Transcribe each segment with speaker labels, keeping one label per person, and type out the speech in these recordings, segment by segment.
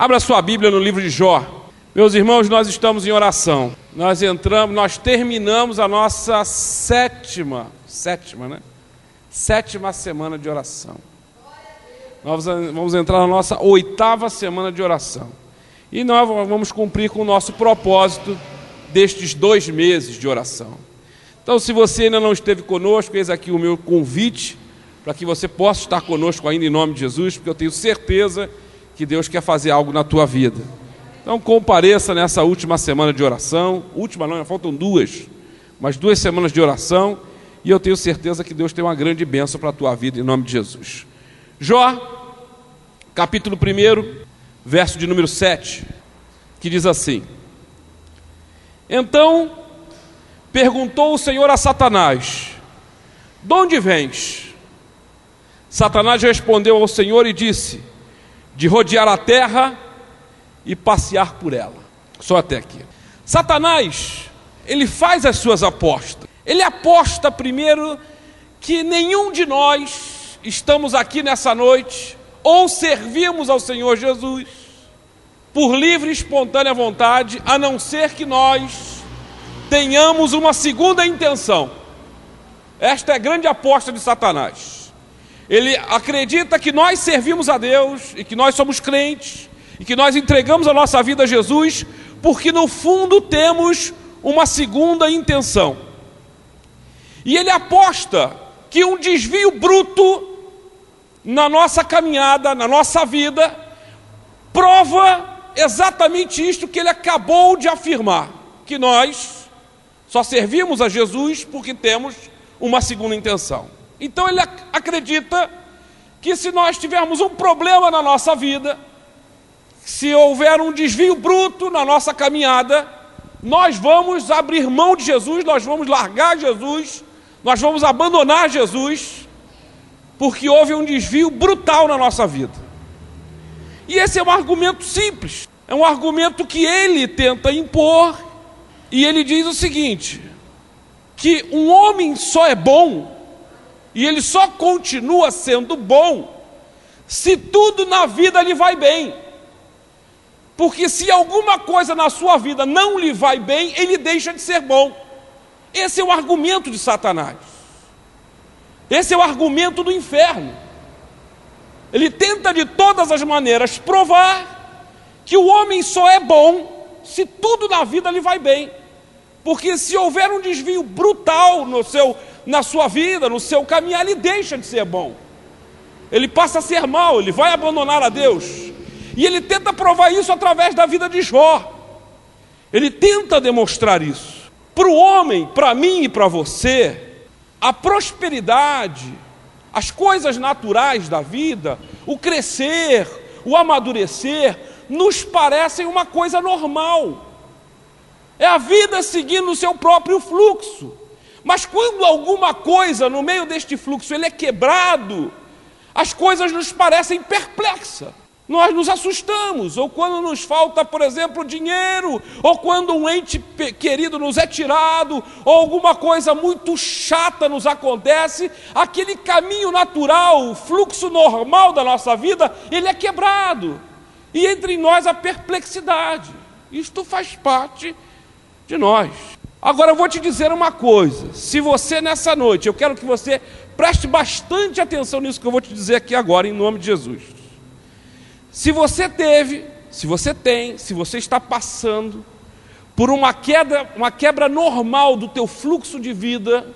Speaker 1: Abra sua Bíblia no livro de Jó. Meus irmãos, nós estamos em oração. Nós terminamos a nossa sétima semana de oração. Nós vamos entrar na nossa 8ª semana de oração. E nós vamos cumprir com o nosso propósito destes 2 meses de oração. Então, se você ainda não esteve conosco, eis aqui o meu convite para que você possa estar conosco ainda em nome de Jesus, porque eu tenho certeza que Deus quer fazer algo na tua vida. Então compareça nessa última semana de oração. Última não, faltam 2, mas 2 semanas de oração, e eu tenho certeza que Deus tem uma grande bênção para a tua vida em nome de Jesus. Jó, capítulo 1, verso de número 7, que diz assim: Então perguntou o Senhor a Satanás: de onde vens? Satanás respondeu ao Senhor e disse: de rodear a terra e passear por ela. Só até aqui. Satanás, ele faz as suas apostas. Ele aposta primeiro que nenhum de nós estamos aqui nessa noite ou servimos ao Senhor Jesus por livre e espontânea vontade, a não ser que nós tenhamos uma segunda intenção. Esta é a grande aposta de Satanás. Ele acredita que nós servimos a Deus e que nós somos crentes e que nós entregamos a nossa vida a Jesus porque no fundo temos uma segunda intenção. E ele aposta que um desvio bruto na nossa caminhada, na nossa vida, prova exatamente isto que ele acabou de afirmar, que nós só servimos a Jesus porque temos uma segunda intenção. Então ele acredita que se nós tivermos um problema na nossa vida, se houver um desvio bruto na nossa caminhada, nós vamos abrir mão de Jesus, nós vamos largar Jesus, nós vamos abandonar Jesus, porque houve um desvio brutal na nossa vida. E esse é um argumento simples, é um argumento que ele tenta impor, e ele diz o seguinte: que um homem só é bom, e ele só continua sendo bom, se tudo na vida lhe vai bem. Porque se alguma coisa na sua vida não lhe vai bem, ele deixa de ser bom. Esse é o argumento de Satanás. Esse é o argumento do inferno. Ele tenta de todas as maneiras provar que o homem só é bom se tudo na vida lhe vai bem. Porque se houver um desvio brutal na sua vida, no seu caminhar, ele deixa de ser bom. Ele passa a ser mau, ele vai abandonar a Deus. E ele tenta provar isso através da vida de Jó. Ele tenta demonstrar isso. Para o homem, para mim e para você, a prosperidade, as coisas naturais da vida, o crescer, o amadurecer, nos parecem uma coisa normal. É a vida seguindo o seu próprio fluxo. Mas quando alguma coisa no meio deste fluxo ele é quebrado, as coisas nos parecem perplexas. Nós nos assustamos, ou quando nos falta, por exemplo, dinheiro, ou quando um ente querido nos é tirado, ou alguma coisa muito chata nos acontece, aquele caminho natural, o fluxo normal da nossa vida, ele é quebrado. E entre nós a perplexidade. Isto faz parte de nós. Agora eu vou te dizer uma coisa: se você nessa noite, eu quero que você preste bastante atenção nisso que eu vou te dizer aqui agora, em nome de Jesus. Se você teve, se você tem, se você está passando por uma quebra normal do teu fluxo de vida,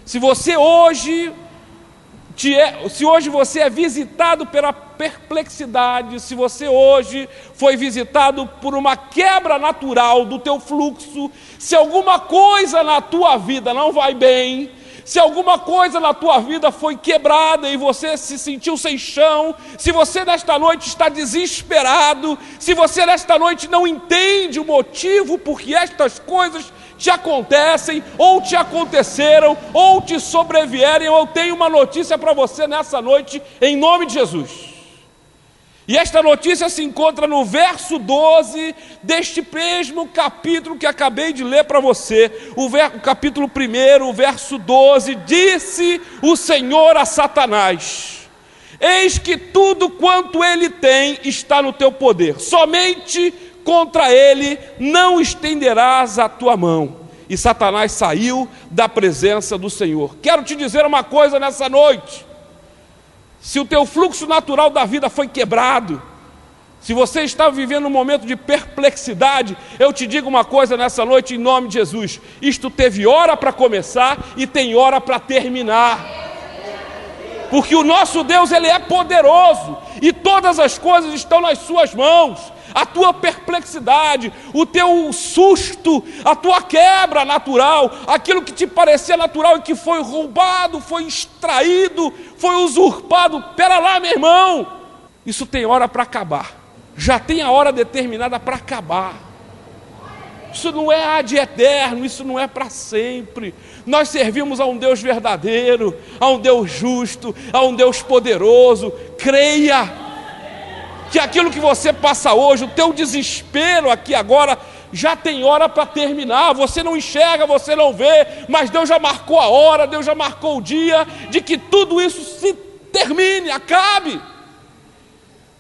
Speaker 1: se hoje você é visitado pela perplexidade, se você hoje foi visitado por uma quebra natural do teu fluxo, se alguma coisa na tua vida não vai bem, se alguma coisa na tua vida foi quebrada e você se sentiu sem chão, se você nesta noite está desesperado, se você nesta noite não entende o motivo por que estas coisas te acontecem, ou te aconteceram, ou te sobrevierem, eu tenho uma notícia para você nessa noite, em nome de Jesus. E esta notícia se encontra no verso 12 deste mesmo capítulo que acabei de ler para você. O capítulo 1, o verso 12, disse o Senhor a Satanás: eis que tudo quanto ele tem está no teu poder, somente contra ele não estenderás a tua mão. E Satanás saiu da presença do Senhor. Quero te dizer uma coisa nessa noite: se o teu fluxo natural da vida foi quebrado, se você está vivendo um momento de perplexidade, eu te digo uma coisa nessa noite, em nome de Jesus: isto teve hora para começar e tem hora para terminar. Porque o nosso Deus, Ele é poderoso e todas as coisas estão nas suas mãos. A tua perplexidade, o teu susto, a tua quebra natural, aquilo que te parecia natural e que foi roubado, foi extraído, foi usurpado. Pera lá, meu irmão, isso tem hora para acabar. Já tem a hora determinada para acabar. Isso não é ad eterno, isso não é para sempre. Nós servimos a um Deus verdadeiro, a um Deus justo, a um Deus poderoso. Creia que aquilo que você passa hoje, o teu desespero aqui agora, já tem hora para terminar. Você não enxerga, você não vê, mas Deus já marcou a hora, Deus já marcou o dia de que tudo isso se termine, acabe.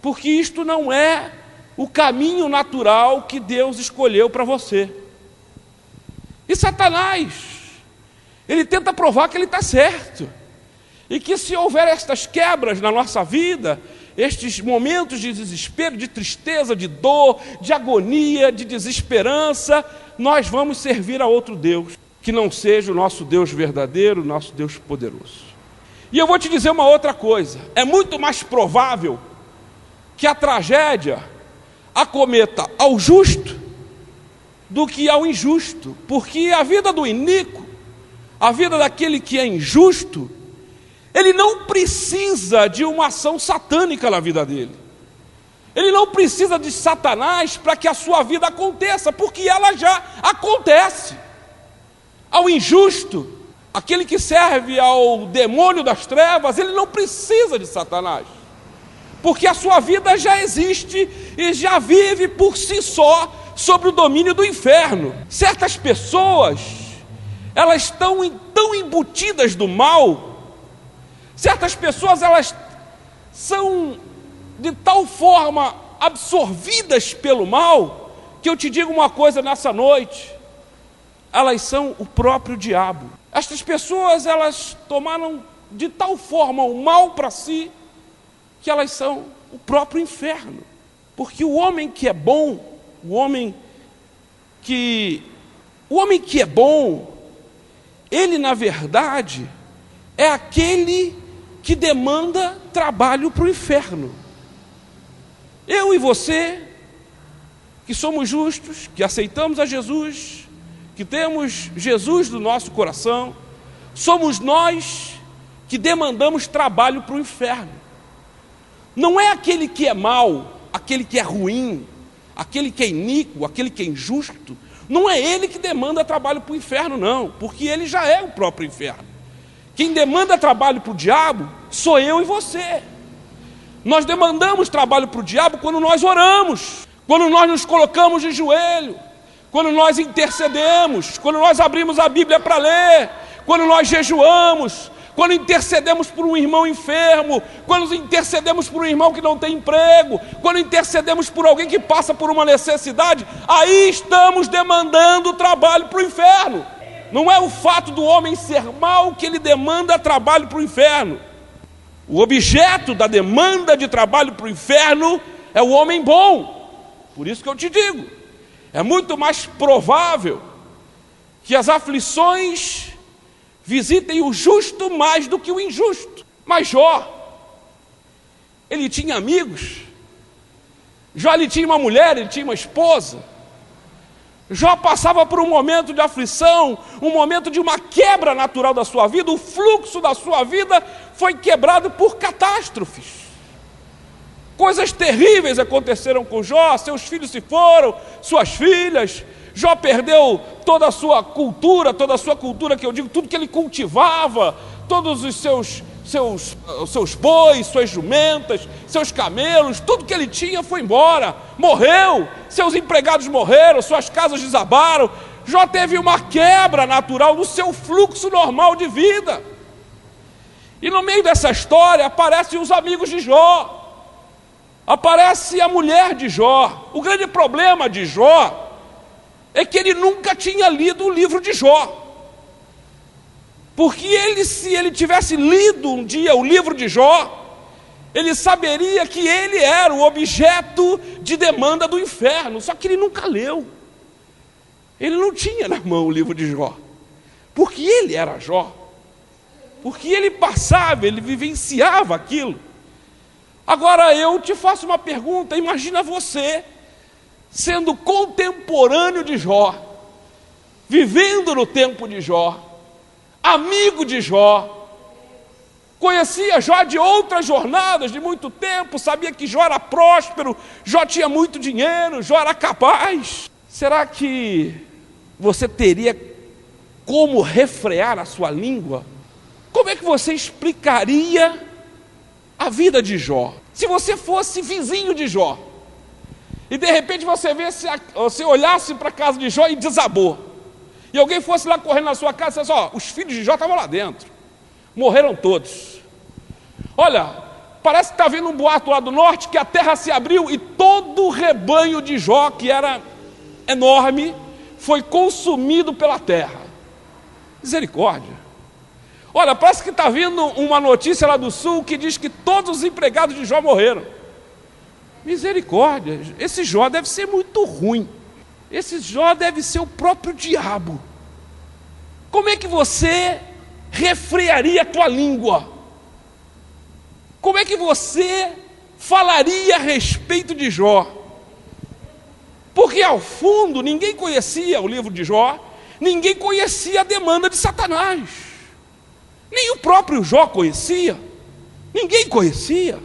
Speaker 1: Porque isto não é o caminho natural que Deus escolheu para você. E Satanás, ele tenta provar que ele está certo, e que se houver estas quebras na nossa vida, estes momentos de desespero, de tristeza, de dor, de agonia, de desesperança, nós vamos servir a outro Deus, que não seja o nosso Deus verdadeiro, o nosso Deus poderoso. E eu vou te dizer uma outra coisa: é muito mais provável que a tragédia acometa ao justo do que ao injusto, porque a vida do iníquo, a vida daquele que é injusto, ele não precisa de uma ação satânica na vida dele. Ele não precisa de Satanás para que a sua vida aconteça, porque ela já acontece. Ao injusto, aquele que serve ao demônio das trevas, ele não precisa de Satanás, porque a sua vida já existe e já vive por si só sob o domínio do inferno. Certas pessoas, elas estão tão embutidas do mal. Certas pessoas, elas são de tal forma absorvidas pelo mal, que eu te digo uma coisa nessa noite: elas são o próprio diabo. Estas pessoas, elas tomaram de tal forma o mal para si, que elas são o próprio inferno. Porque o homem que é bom, o homem que é bom, ele na verdade é aquele que demanda trabalho para o inferno. Eu e você, que somos justos, que aceitamos a Jesus, que temos Jesus no nosso coração, somos nós que demandamos trabalho para o inferno. Não é aquele que é mau, aquele que é ruim, aquele que é iníquo, aquele que é injusto, não é ele que demanda trabalho para o inferno, não, porque ele já é o próprio inferno. Quem demanda trabalho para o diabo sou eu e você. Nós demandamos trabalho para o diabo quando nós oramos, quando nós nos colocamos de joelho, quando nós intercedemos, quando nós abrimos a Bíblia para ler, quando nós jejuamos, quando intercedemos por um irmão enfermo, quando intercedemos por um irmão que não tem emprego, quando intercedemos por alguém que passa por uma necessidade, aí estamos demandando trabalho para o inferno. Não é o fato do homem ser mau que ele demanda trabalho para o inferno. O objeto da demanda de trabalho para o inferno é o homem bom. Por isso que eu te digo, é muito mais provável que as aflições visitem o justo mais do que o injusto. Mas Jó, ele tinha amigos. Jó, ele tinha uma mulher, ele tinha uma esposa. Jó passava por um momento de aflição, um momento de uma quebra natural da sua vida. O fluxo da sua vida foi quebrado por catástrofes. Coisas terríveis aconteceram com Jó. Seus filhos se foram, suas filhas. Jó perdeu toda a sua cultura que eu digo, tudo que ele cultivava, todos os seus bois, suas jumentas, seus camelos, tudo que ele tinha foi embora, morreu, seus empregados morreram, suas casas desabaram. Jó teve uma quebra natural no seu fluxo normal de vida. E no meio dessa história aparecem os amigos de Jó, aparece a mulher de Jó. O grande problema de Jó é que ele nunca tinha lido o livro de Jó. Porque se ele tivesse lido um dia o livro de Jó, ele saberia que ele era o objeto de demanda do inferno. Só que ele nunca leu. Ele não tinha na mão o livro de Jó, porque ele era Jó, porque ele passava, ele vivenciava aquilo. Agora eu te faço uma pergunta: imagina você sendo contemporâneo de Jó, vivendo no tempo de Jó, amigo de Jó, conhecia Jó de outras jornadas de muito tempo, sabia que Jó era próspero, Jó tinha muito dinheiro, Jó era capaz. Será que você teria como refrear a sua língua? Como é que você explicaria a vida de Jó? Se você fosse vizinho de Jó, e de repente você olhasse para a casa de Jó e desabou, e alguém fosse lá correndo na sua casa e dissesse: ó, os filhos de Jó estavam lá dentro, morreram todos. Olha, parece que está vindo um boato lá do norte que a terra se abriu e todo o rebanho de Jó, que era enorme, foi consumido pela terra. Misericórdia. Olha, parece que está vindo uma notícia lá do sul que diz que todos os empregados de Jó morreram. Misericórdia. Esse Jó deve ser muito ruim. Esse Jó deve ser o próprio diabo. Como é que você refrearia a tua língua? Como é que você falaria a respeito de Jó? Porque ao fundo ninguém conhecia o livro de Jó, ninguém conhecia a demanda de Satanás, nem o próprio Jó conhecia, ninguém conhecia,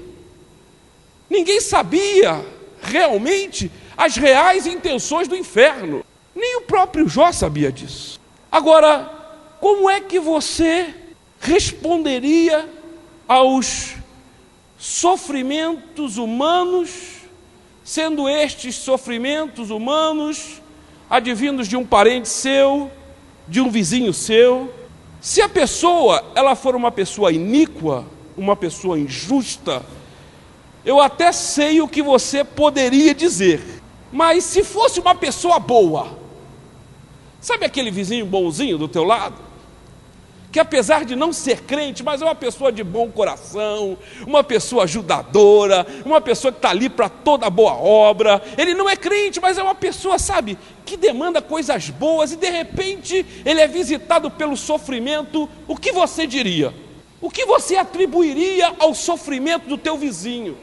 Speaker 1: ninguém sabia realmente as reais intenções do inferno, nem o próprio Jó sabia disso. Agora, como é que você responderia aos sofrimentos humanos, sendo estes sofrimentos humanos advindos de um parente seu, de um vizinho seu? Se a pessoa, ela for uma pessoa iníqua, uma pessoa injusta, eu até sei o que você poderia dizer. Mas se fosse uma pessoa boa, sabe aquele vizinho bonzinho do teu lado? Que apesar de não ser crente, mas é uma pessoa de bom coração, uma pessoa ajudadora, uma pessoa que está ali para toda boa obra. Ele não é crente, mas é uma pessoa, sabe, que demanda coisas boas, e de repente ele é visitado pelo sofrimento. O que você diria? O que você atribuiria ao sofrimento do teu vizinho?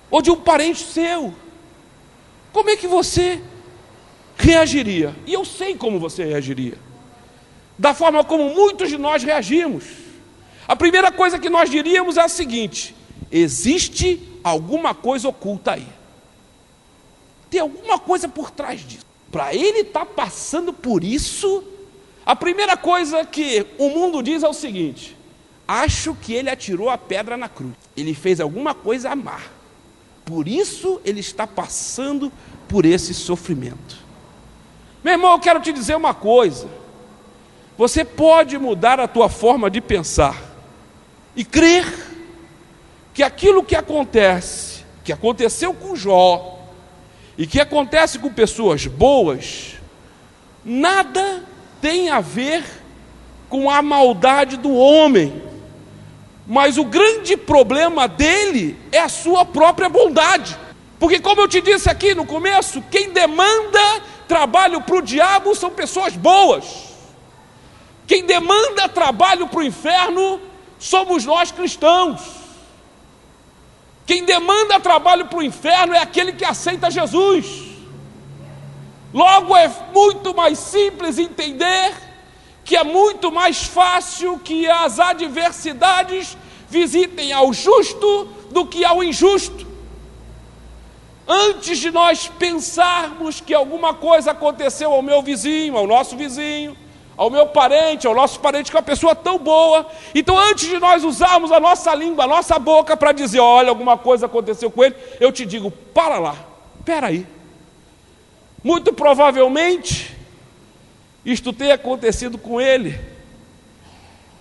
Speaker 1: Ou de um parente seu? Como é que você reagiria? E eu sei como você reagiria. Da forma como muitos de nós reagimos. A primeira coisa que nós diríamos é a seguinte: existe alguma coisa oculta aí. Tem alguma coisa por trás disso. Para ele estar passando por isso, a primeira coisa que o mundo diz é o seguinte: acho que ele atirou a pedra na cruz. Ele fez alguma coisa a má. Por isso ele está passando por esse sofrimento. Meu irmão, eu quero te dizer uma coisa. Você pode mudar a tua forma de pensar e crer que aquilo que acontece, que aconteceu com Jó e que acontece com pessoas boas, nada tem a ver com a maldade do homem, mas o grande problema dele é a sua própria bondade. Porque, como eu te disse aqui no começo, quem demanda trabalho para o diabo são pessoas boas. Quem demanda trabalho para o inferno somos nós cristãos. Quem demanda trabalho para o inferno é aquele que aceita Jesus. Logo, é muito mais simples entender que é muito mais fácil que as adversidades visitem ao justo do que ao injusto. Antes de nós pensarmos que alguma coisa aconteceu ao meu vizinho, ao nosso vizinho, ao meu parente, ao nosso parente, que é uma pessoa tão boa, então antes de nós usarmos a nossa língua, a nossa boca para dizer: olha, alguma coisa aconteceu com ele, eu te digo: para lá, espera aí. Muito provavelmente isto tenha acontecido com ele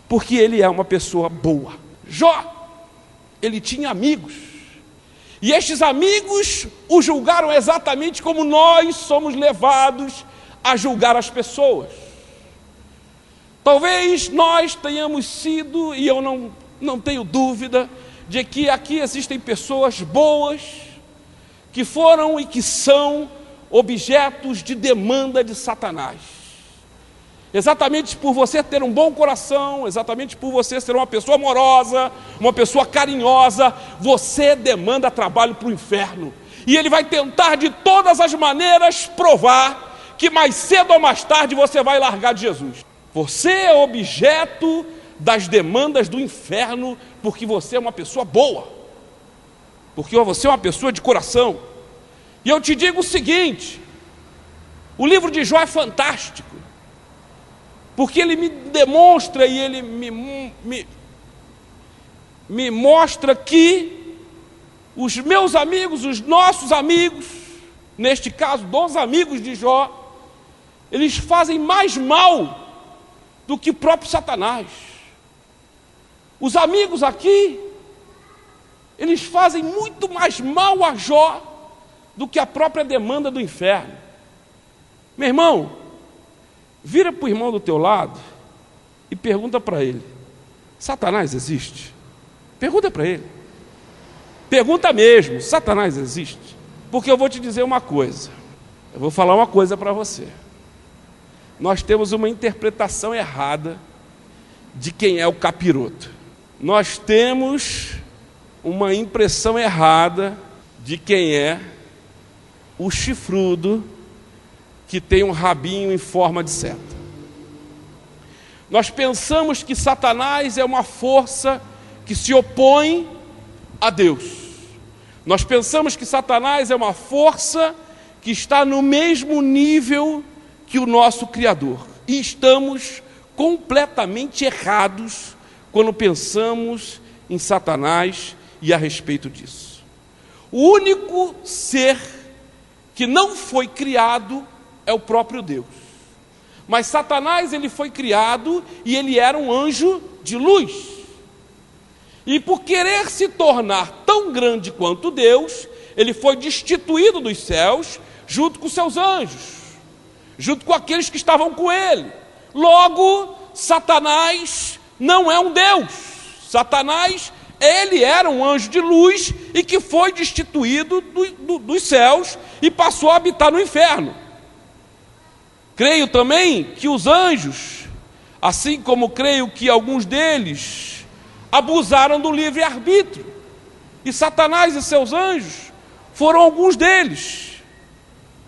Speaker 1: porque ele é uma pessoa boa. Jó, ele tinha amigos, e estes amigos o julgaram exatamente como nós somos levados a julgar as pessoas. Talvez nós tenhamos sido, e eu não tenho dúvida, de que aqui existem pessoas boas, que foram e que são objetos de demanda de Satanás. Exatamente por você ter um bom coração, exatamente por você ser uma pessoa amorosa, uma pessoa carinhosa, você demanda trabalho para o inferno. E ele vai tentar de todas as maneiras provar que mais cedo ou mais tarde você vai largar de Jesus. Você é objeto das demandas do inferno porque você é uma pessoa boa, porque você é uma pessoa de coração. E eu te digo o seguinte: o livro de Jó é fantástico, porque ele me demonstra e ele me mostra que os meus amigos, os nossos amigos, neste caso, dos amigos de Jó, eles fazem mais mal do que o próprio Satanás. Os amigos aqui, eles fazem muito mais mal a Jó do que a própria demanda do inferno. Meu irmão, vira para o irmão do teu lado e pergunta para ele: Satanás existe? Pergunta para ele. Pergunta mesmo: Satanás existe? Porque eu vou te dizer uma coisa. Eu vou falar uma coisa para você. Nós temos uma interpretação errada de quem é o capiroto. Nós temos uma impressão errada de quem é o chifrudo que tem um rabinho em forma de seta. Nós pensamos que Satanás é uma força que se opõe a Deus. Nós pensamos que Satanás é uma força que está no mesmo nível que o nosso Criador. E estamos completamente errados quando pensamos em Satanás e a respeito disso. O único ser que não foi criado é o próprio Deus. Mas Satanás, ele foi criado e ele era um anjo de luz. E por querer se tornar tão grande quanto Deus, ele foi destituído dos céus junto com seus anjos, junto com aqueles que estavam com ele. Logo, Satanás não é um Deus. Satanás, ele era um anjo de luz e que foi destituído dos céus e passou a habitar no inferno. Creio também que os anjos, assim como creio que alguns deles abusaram do livre-arbítrio, e Satanás e seus anjos foram alguns deles.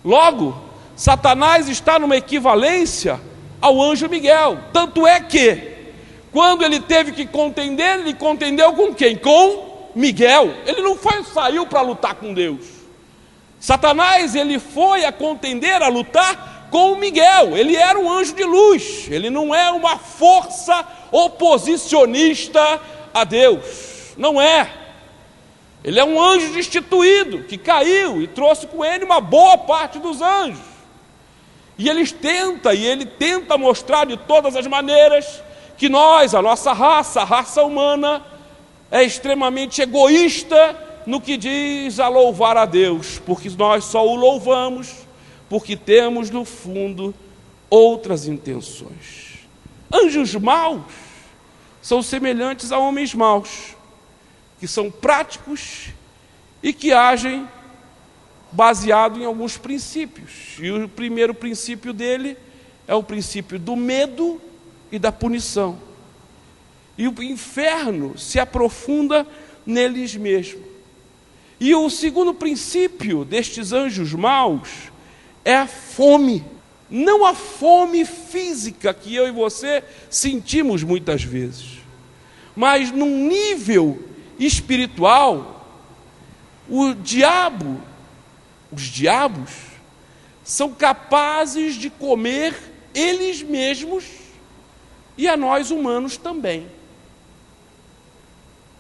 Speaker 1: Logo, Satanás está numa equivalência ao anjo Miguel. Tanto é que, quando ele teve que contender, ele contendeu com quem? Com Miguel. Ele não saiu para lutar com Deus. Satanás, ele foi a contender, a lutar com Miguel. Ele era um anjo de luz. Ele não é uma força oposicionista a Deus. Não é. Ele é um anjo destituído, que caiu e trouxe com ele uma boa parte dos anjos. E ele tenta mostrar de todas as maneiras que nós, a nossa raça, a raça humana, é extremamente egoísta no que diz a louvar a Deus, porque nós só o louvamos porque temos no fundo outras intenções. Anjos maus são semelhantes a homens maus, que são práticos e que agem baseado em alguns princípios. E o primeiro princípio dele é o princípio do medo e da punição. E o inferno se aprofunda neles mesmos. E o segundo princípio destes anjos maus é a fome. Não a fome física que eu e você sentimos muitas vezes, mas num nível espiritual, os diabos são capazes de comer eles mesmos e a nós humanos também.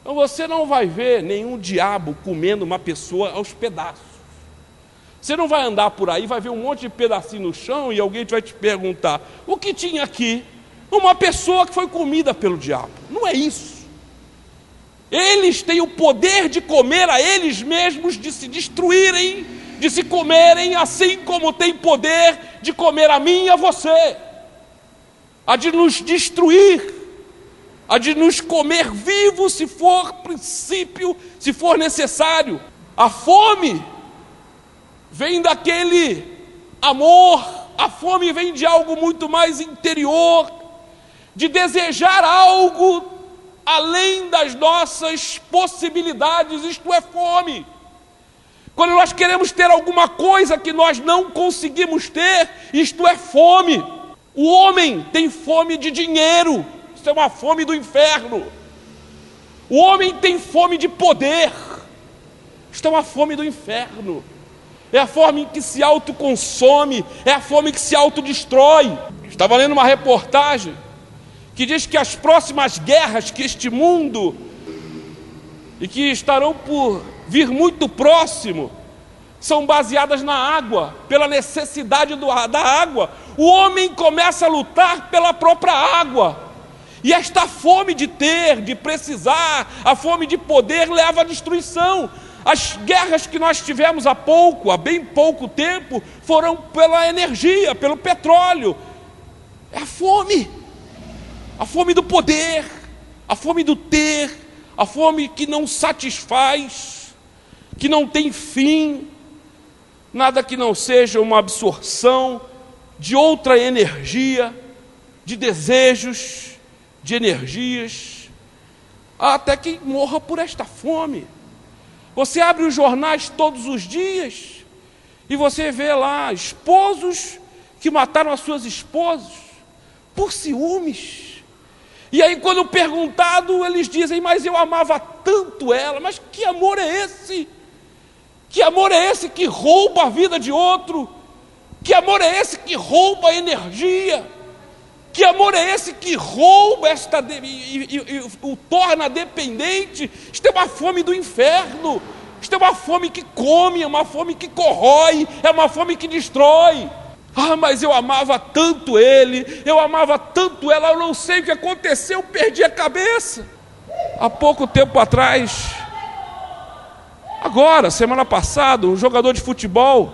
Speaker 1: Então você não vai ver nenhum diabo comendo uma pessoa aos pedaços. Você não vai andar por aí, vai ver um monte de pedacinho no chão e alguém vai te perguntar: o que tinha aqui? uma pessoa que foi comida pelo diabo. Não é isso. Eles têm o poder de comer a eles mesmos, de se destruírem, de se comerem, assim como tem poder de comer a mim e a você, a de nos destruir, a de nos comer vivos, se for princípio, se for necessário. A fome vem daquele amor, a fome vem de algo muito mais interior, de desejar algo além das nossas possibilidades. Isto é fome. Quando nós queremos ter alguma coisa que nós não conseguimos ter, isto é fome. O homem tem fome de dinheiro, isso é uma fome do inferno. O homem tem fome de poder, isto é uma fome do inferno. É a fome que se autoconsome, é a fome que se autodestrói. Estava lendo uma reportagem que diz que as próximas guerras que este mundo, e que estarão por vir muito próximo, são baseadas na água, pela necessidade da água. O homem começa a lutar pela própria água. E esta fome de ter, de precisar, a fome de poder leva à destruição. As guerras que nós tivemos há bem pouco tempo, foram pela energia, pelo petróleo. É a fome do poder, a fome do ter, a fome que não satisfaz, que não tem fim, nada que não seja uma absorção de outra energia, de desejos, de energias. Há até quem morra por esta fome. Você abre os jornais todos os dias e você vê lá esposos que mataram as suas esposas por ciúmes. E aí, quando perguntado, eles dizem: mas eu amava tanto ela. Mas que amor é esse? Que amor é esse que rouba a vida de outro? Que amor é esse que rouba a energia? Que amor é esse que rouba e o torna dependente? Isto é uma fome do inferno. Isto é uma fome que come, é uma fome que corrói, é uma fome que destrói. Ah, mas eu amava tanto ele, eu amava tanto ela, eu não sei o que aconteceu, eu perdi a cabeça. Há pouco tempo atrás, agora, semana passada, um jogador de futebol,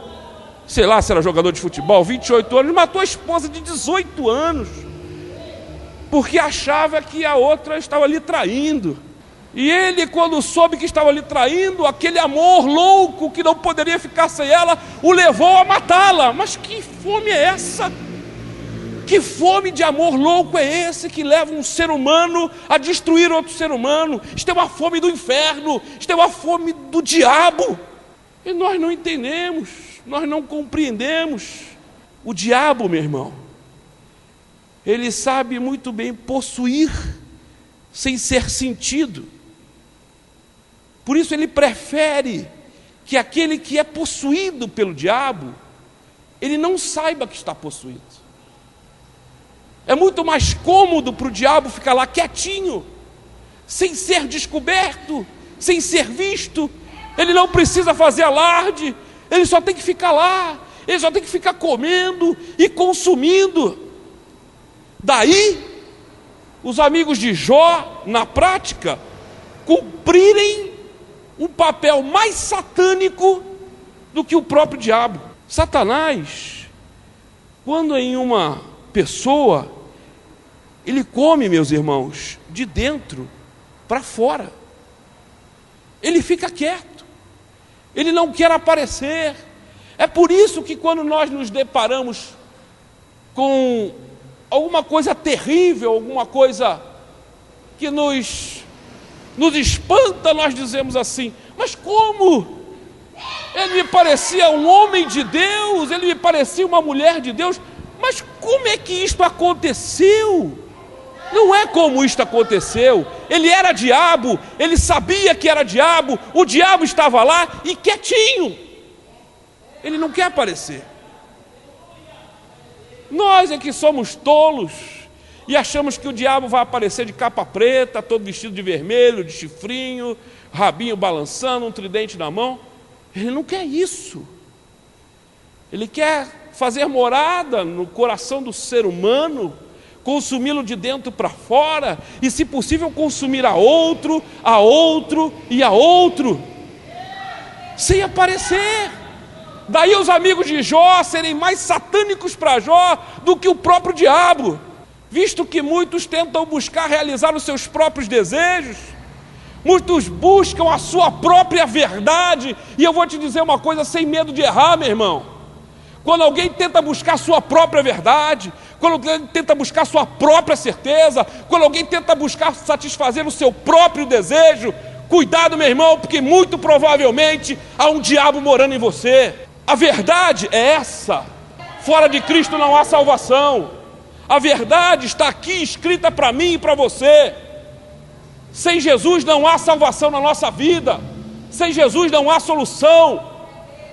Speaker 1: sei lá se era jogador de futebol, 28 anos, matou a esposa de 18 anos, porque achava que a outra estava lhe traindo. E ele, quando soube que estava lhe traindo, aquele amor louco que não poderia ficar sem ela, o levou a matá-la. Mas que fome é essa? Que fome de amor louco é esse que leva um ser humano a destruir outro ser humano? Isto é uma fome do inferno, isto é uma fome do diabo. E nós não entendemos, nós não compreendemos. O diabo, meu irmão, ele sabe muito bem possuir sem ser sentido. Por isso ele prefere que aquele que é possuído pelo diabo, ele não saiba que está possuído. É muito mais cômodo para o diabo ficar lá quietinho, sem ser descoberto, sem ser visto. Ele não precisa fazer alarde, ele só tem que ficar lá, ele só tem que ficar comendo e consumindo. Daí, os amigos de Jó, na prática, cumprirem um papel mais satânico do que o próprio diabo. Satanás, quando em uma pessoa, ele come, meus irmãos, de dentro para fora. Ele fica quieto, ele não quer aparecer. É por isso que quando nós nos deparamos com alguma coisa terrível, alguma coisa que nos espanta, nós dizemos assim: mas como? Ele me parecia um homem de Deus, ele me parecia uma mulher de Deus, mas como é que isto aconteceu? Não é como isto aconteceu. Ele era diabo, ele sabia que era diabo, o diabo estava lá e quietinho, ele não quer aparecer. Nós é que somos tolos e achamos que o diabo vai aparecer de capa preta, todo vestido de vermelho, de chifrinho, rabinho balançando, um tridente na mão. Ele não quer isso. Ele quer fazer morada no coração do ser humano consumi-lo de dentro para fora, e se possível consumir a outro e a outro, sem aparecer. Daí os amigos de Jó serem mais satânicos para Jó do que o próprio diabo, visto que muitos tentam buscar realizar os seus próprios desejos, muitos buscam a sua própria verdade. E eu vou te dizer uma coisa sem medo de errar, meu irmão: quando alguém tenta buscar a sua própria verdade, quando alguém tenta buscar a sua própria certeza, quando alguém tenta buscar satisfazer o seu próprio desejo, cuidado, meu irmão, porque muito provavelmente há um diabo morando em você. A verdade é essa: fora de Cristo não há salvação. A verdade está aqui escrita para mim e para você. Sem Jesus não há salvação na nossa vida. Sem Jesus não há solução.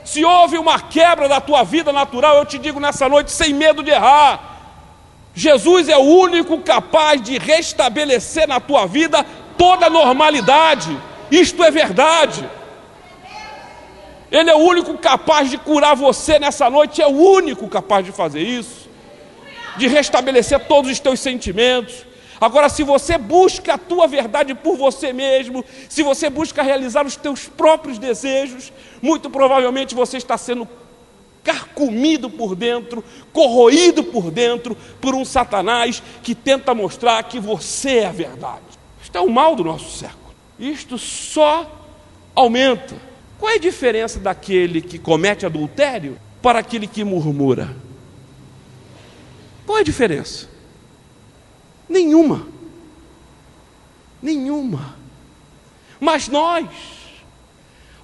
Speaker 1: Se houve uma quebra da tua vida natural, eu te digo nessa noite, sem medo de errar, Jesus é o único capaz de restabelecer na tua vida toda a normalidade. Isto é verdade. Ele é o único capaz de curar você nessa noite, é o único capaz de fazer isso, de restabelecer todos os teus sentimentos. Agora, se você busca a tua verdade por você mesmo, se você busca realizar os teus próprios desejos, muito provavelmente você está sendo carcomido por dentro, corroído por dentro, por um Satanás que tenta mostrar que você é a verdade. Isto é o mal do nosso século. Isto só aumenta. Qual é a diferença daquele que comete adultério para aquele que murmura? Qual é a diferença? Nenhuma. Nenhuma. Mas nós,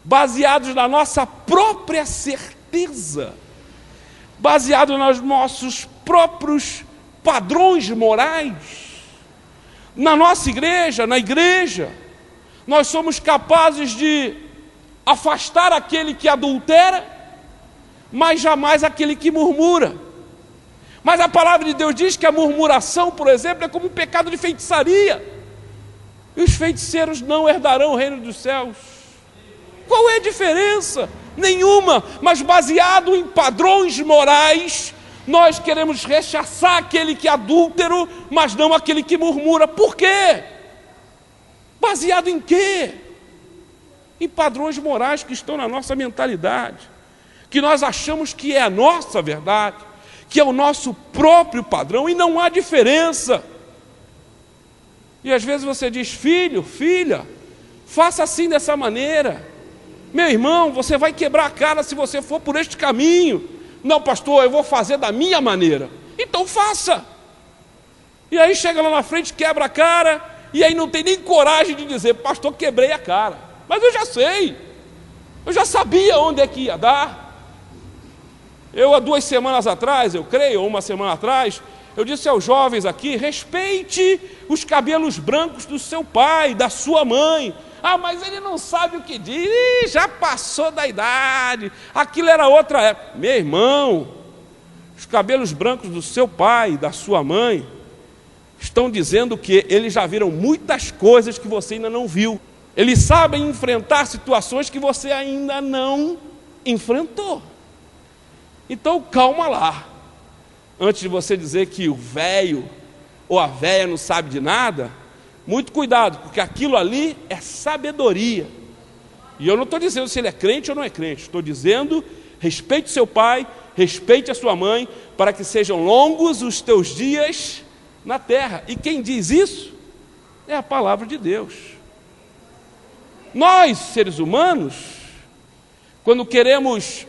Speaker 1: baseados na nossa própria certeza, baseados nos nossos próprios padrões morais, na nossa igreja, na igreja, nós somos capazes de afastar aquele que adultera, mas jamais aquele que murmura. Mas a palavra de Deus diz que a murmuração, por exemplo, é como um pecado de feitiçaria, e os feiticeiros não herdarão o reino dos céus. Qual é a diferença? Nenhuma. Mas baseado em padrões morais, nós queremos rechaçar aquele que é adúltero, mas não aquele que murmura. Por quê? Baseado em quê? Em padrões morais que estão na nossa mentalidade, que nós achamos que é a nossa verdade, que é o nosso próprio padrão, e não há diferença. E às vezes você diz: filho, filha, faça assim, dessa maneira. Meu irmão, você vai quebrar a cara se você for por este caminho. Não, pastor, eu vou fazer da minha maneira. Então faça. E aí chega lá na frente, quebra a cara, e aí não tem nem coragem de dizer: pastor, quebrei a cara. Mas eu já sei, eu já sabia onde é que ia dar. Eu, há 2 semanas atrás, eu creio, ou 1 semana atrás, eu disse aos jovens aqui: respeite os cabelos brancos do seu pai, da sua mãe. Ah, mas ele não sabe o que diz. Ih, já passou da idade, aquilo era outra época. Meu irmão, os cabelos brancos do seu pai, da sua mãe, estão dizendo que eles já viram muitas coisas que você ainda não viu. Eles sabem enfrentar situações que você ainda não enfrentou. Então calma lá, antes de você dizer que o velho ou a velha não sabe de nada, muito cuidado, porque aquilo ali é sabedoria. E eu não estou dizendo se ele é crente ou não é crente, estou dizendo: respeite seu pai, respeite a sua mãe, para que sejam longos os teus dias na terra. E quem diz isso é a palavra de Deus. Nós, seres humanos, quando queremos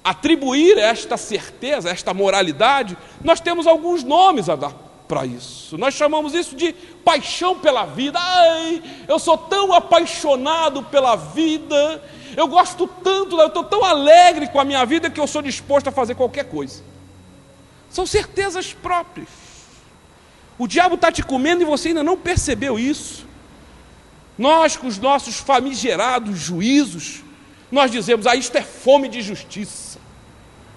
Speaker 1: atribuir esta certeza, esta moralidade, nós temos alguns nomes a dar para isso. Nós chamamos isso de paixão pela vida. Ai, eu sou tão apaixonado pela vida, eu gosto tanto, eu estou tão alegre com a minha vida que eu sou disposto a fazer qualquer coisa. São certezas próprias. O diabo está te comendo e você ainda não percebeu isso. Nós, com os nossos famigerados juízos, nós dizemos: isto é fome de justiça,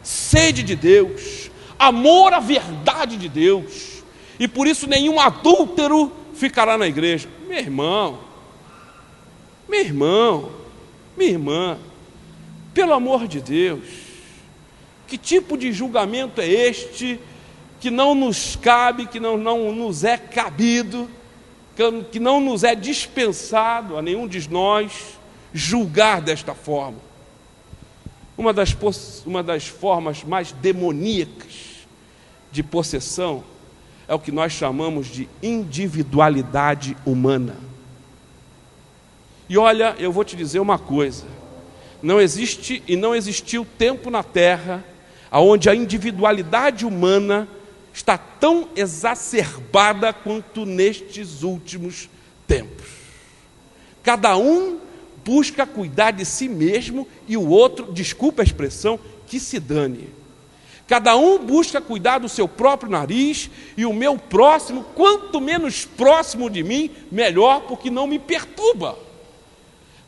Speaker 1: sede de Deus, amor à verdade de Deus, e por isso nenhum adúltero ficará na igreja. Meu irmão, minha irmã, pelo amor de Deus, que tipo de julgamento é este que não nos cabe, que não nos é cabido, que não nos é dispensado a nenhum de nós julgar desta forma. Uma das formas mais demoníacas de possessão é o que nós chamamos de individualidade humana. E olha, eu vou te dizer uma coisa: não existe e não existiu tempo na Terra onde a individualidade humana está tão exacerbada quanto nestes últimos tempos. Cada um busca cuidar de si mesmo e o outro, desculpa a expressão, que se dane. Cada um busca cuidar do seu próprio nariz e o meu próximo, quanto menos próximo de mim, melhor, porque não me perturba.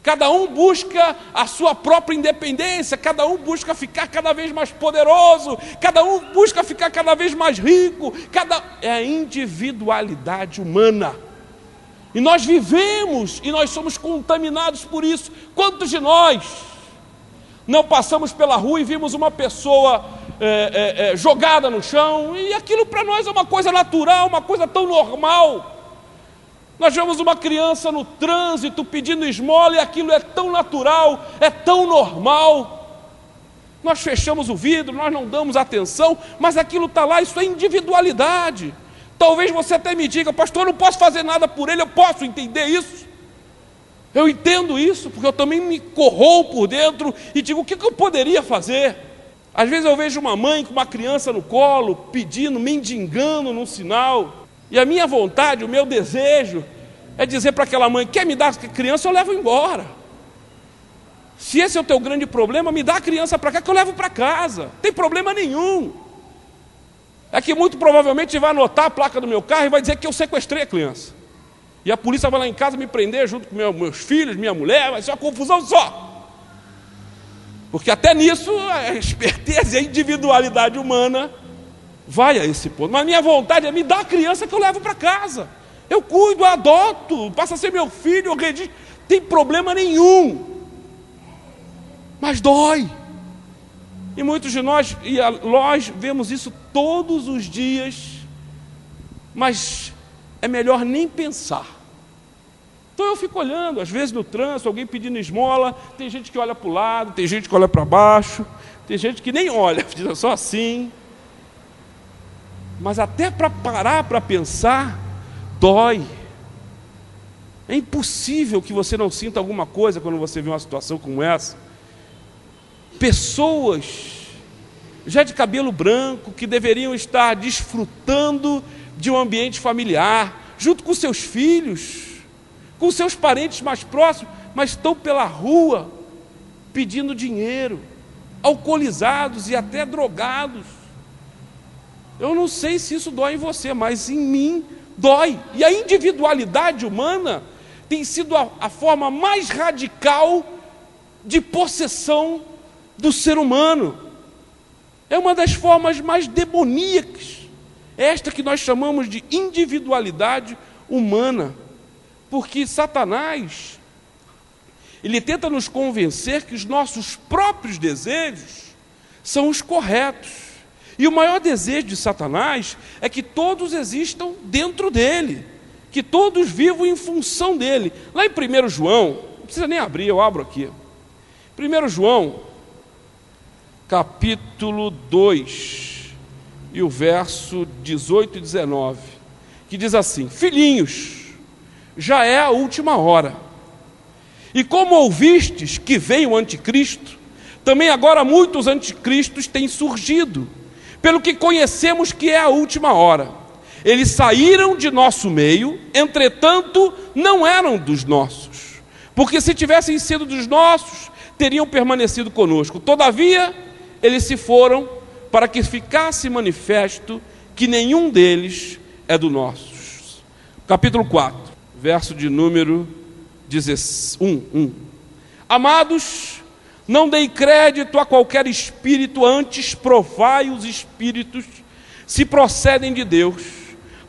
Speaker 1: Cada um busca a sua própria independência, cada um busca ficar cada vez mais poderoso, cada um busca ficar cada vez mais rico, é a individualidade humana. E nós vivemos, e nós somos contaminados por isso. Quantos de nós não passamos pela rua e vimos uma pessoa jogada no chão, e aquilo para nós é uma coisa natural, uma coisa tão normal. Nós vemos uma criança no trânsito pedindo esmola e aquilo é tão natural, é tão normal. Nós fechamos o vidro, nós não damos atenção, mas aquilo está lá, isso é individualidade. Talvez você até me diga: pastor, eu não posso fazer nada por ele. Eu posso entender isso. Eu entendo isso, porque eu também me corroo por dentro e digo: o que eu poderia fazer? Às vezes eu vejo uma mãe com uma criança no colo, pedindo, mendigando num sinal. E a minha vontade, o meu desejo é dizer para aquela mãe: quer me dar a criança, eu levo embora. Se esse é o teu grande problema, me dá a criança para cá que eu levo para casa. Não tem problema nenhum. É que muito provavelmente vai anotar a placa do meu carro e vai dizer que eu sequestrei a criança. E a polícia vai lá em casa me prender junto com meus filhos, minha mulher, vai ser uma confusão só. Porque até nisso a esperteza e a individualidade humana vai a esse ponto. Mas minha vontade é: me dar a criança que eu levo para casa. Eu cuido, eu adoto, passa a ser meu filho, eu registro. Não tem problema nenhum. Mas dói. E muitos de nós vemos isso todos os dias, mas é melhor nem pensar. Então eu fico olhando, às vezes no trânsito, alguém pedindo esmola, tem gente que olha para o lado, tem gente que olha para baixo, tem gente que nem olha, fica só assim. Mas até para parar para pensar, dói. É impossível que você não sinta alguma coisa quando você vê uma situação como essa. Pessoas já de cabelo branco, que deveriam estar desfrutando de um ambiente familiar, junto com seus filhos, com seus parentes mais próximos, mas estão pela rua pedindo dinheiro, alcoolizados e até drogados. Eu não sei se isso dói em você, mas em mim dói. E a individualidade humana tem sido a forma mais radical de possessão do ser humano. É uma das formas mais demoníacas, esta que nós chamamos de individualidade humana, porque Satanás, ele tenta nos convencer que os nossos próprios desejos são os corretos, e o maior desejo de Satanás é que todos existam dentro dele, que todos vivam em função dele. Lá em 1 João, não precisa nem abrir, eu abro aqui, 1 João, capítulo 2, e o verso 18 e 19, que diz assim: filhinhos, já é a última hora, e como ouvistes que veio o anticristo, também agora muitos anticristos têm surgido, pelo que conhecemos que é a última hora. Eles saíram de nosso meio, entretanto não eram dos nossos, porque se tivessem sido dos nossos, teriam permanecido conosco. Todavia eles se foram, para que ficasse manifesto que nenhum deles é do nosso. Capítulo 4, verso de número 1. Amados, não dei crédito a qualquer espírito, antes provai os espíritos se procedem de Deus,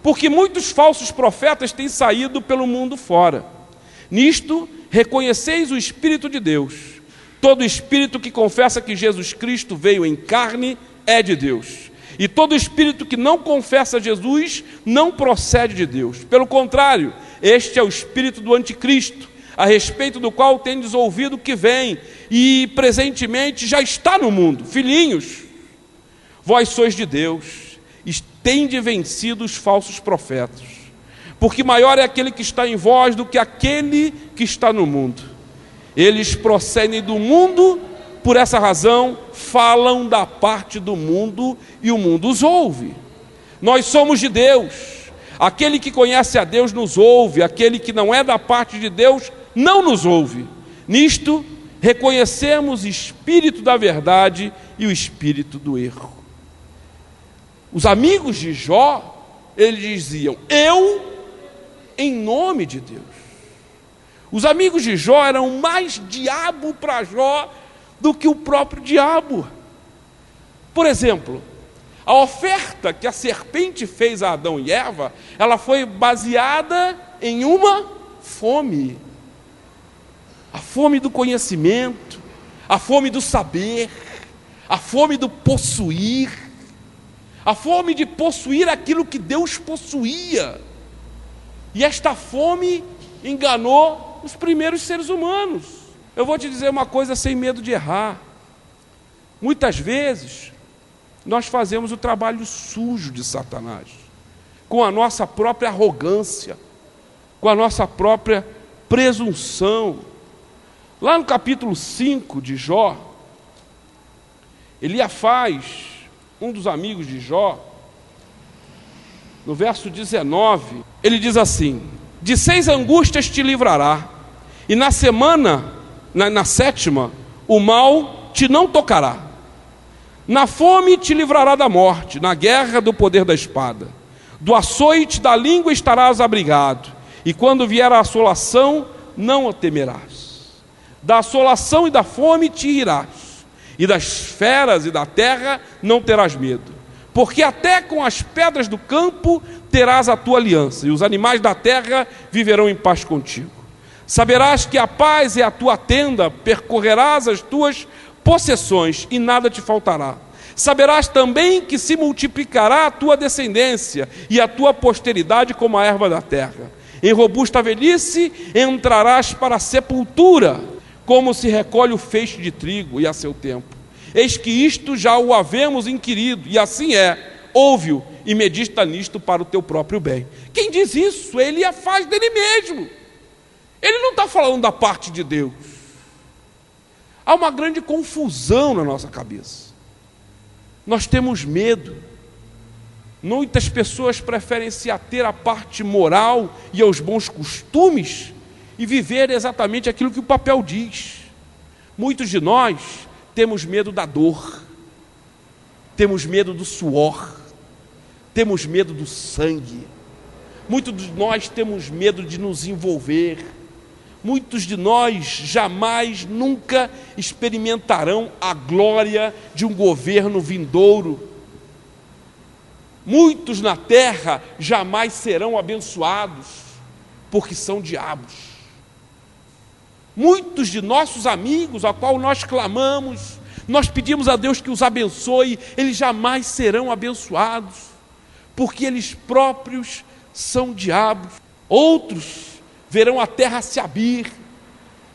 Speaker 1: porque muitos falsos profetas têm saído pelo mundo fora. Nisto reconheceis o Espírito de Deus. Todo espírito que confessa que Jesus Cristo veio em carne é de Deus. E todo espírito que não confessa Jesus não procede de Deus. Pelo contrário, este é o espírito do anticristo, a respeito do qual tendes ouvido que vem, e presentemente já está no mundo. Filhinhos, vós sois de Deus, e tende vencido os falsos profetas, porque maior é aquele que está em vós do que aquele que está no mundo. Eles procedem do mundo, por essa razão falam da parte do mundo e o mundo os ouve. Nós somos de Deus. Aquele que conhece a Deus nos ouve, aquele que não é da parte de Deus não nos ouve. Nisto reconhecemos o espírito da verdade e o espírito do erro. Os amigos de Jó, eles diziam: eu em nome de Deus. Os amigos de Jó eram mais diabo para Jó do que o próprio diabo. Por exemplo, a oferta que a serpente fez a Adão e Eva, ela foi baseada em uma fome. A fome do conhecimento, a fome do saber, a fome do possuir, a fome de possuir aquilo que Deus possuía. E esta fome enganou os primeiros seres humanos. Eu vou te dizer uma coisa sem medo de errar. Muitas vezes, nós fazemos o trabalho sujo de Satanás, com a nossa própria arrogância, com a nossa própria presunção. Lá no capítulo 5 de Jó, Eliafaz, um dos amigos de Jó, no verso 19, ele diz assim: de 6 angústias te livrará, e na semana, na sétima, o mal te não tocará. Na fome te livrará da morte, na guerra do poder da espada. Do açoite da língua estarás abrigado, e quando vier a assolação, não a temerás. Da assolação e da fome te irás, e das feras e da terra não terás medo. Porque até com as pedras do campo terás a tua aliança, e os animais da terra viverão em paz contigo. Saberás que a paz é a tua tenda, percorrerás as tuas possessões e nada te faltará. Saberás também que se multiplicará a tua descendência e a tua posteridade como a erva da terra. Em robusta velhice entrarás para a sepultura, como se recolhe o feixe de trigo e a seu tempo. Eis que isto já o havemos inquirido, e assim é. Ouve-o e medita nisto para o teu próprio bem. Quem diz isso? Ele a faz dele mesmo. Ele não está falando da parte de Deus. Há uma grande confusão na nossa cabeça. Nós temos medo. Muitas pessoas preferem se ater à parte moral e aos bons costumes e viver exatamente aquilo que o papel diz. Muitos de nós temos medo da dor, temos medo do suor, temos medo do sangue. Muitos de nós temos medo de nos envolver. Muitos de nós jamais, nunca experimentarão a glória de um governo vindouro. Muitos na terra jamais serão abençoados, porque são diabos. Muitos de nossos amigos, a qual nós clamamos, nós pedimos a Deus que os abençoe, eles jamais serão abençoados, porque eles próprios são diabos. Outros verão a terra se abrir